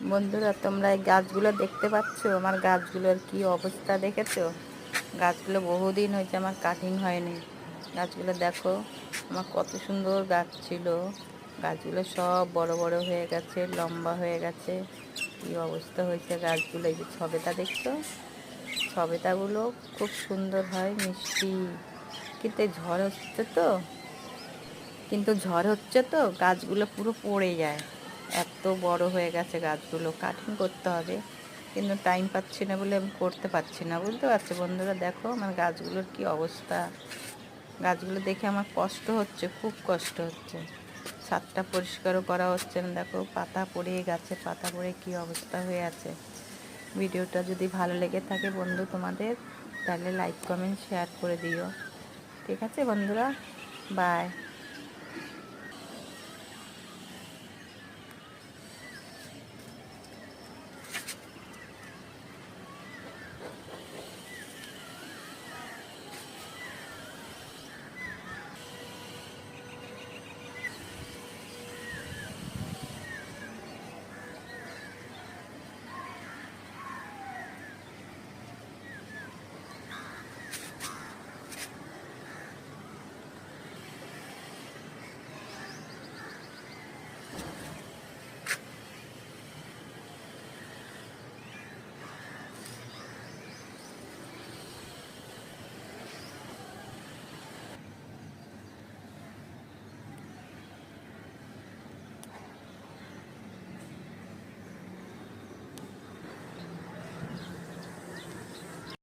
বন্ধুরা, তোমরা এই গাছগুলো দেখতে পাচ্ছ? আমার গাছগুলোর কি অবস্থা দেখেছো? গাছগুলো বহুদিন হয়েছে আমার কাটিং হয়নি। গাছগুলো দেখো, আমার কত সুন্দর গাছ ছিল। গাছগুলো সব বড় বড় হয়ে গেছে, লম্বা হয়ে গেছে। কি অবস্থা হয়েছে গাছগুলো! এই যে সবেদা দেখছো, সবেদাগুলো খুব সুন্দর হয়, মিষ্টি। কিন্তু এই ঝড় হচ্ছে তো গাছগুলো পুরো পড়ে যায়। এত বড় হয়ে গেছে গাছগুলো, কাটিং করতে হবে, কিন্তু টাইম পাচ্ছি না বলে আমি করতে পারছি না। বুঝতে পারছো বন্ধুরা? দেখো আমার গাছগুলোর কি অবস্থা। গাছগুলো দেখে আমার কষ্ট হচ্ছে, খুব কষ্ট হচ্ছে। ছাদটা পরিষ্কারও করা হচ্ছে না। দেখো পাতা পড়ে, গাছে পাতা পড়ে কি অবস্থা হয়ে আছে। ভিডিওটা যদি ভালো লেগে থাকে বন্ধু তোমাদের, তাহলে লাইক কমেন্ট শেয়ার করে দিও। ঠিক আছে বন্ধুরা, বাই।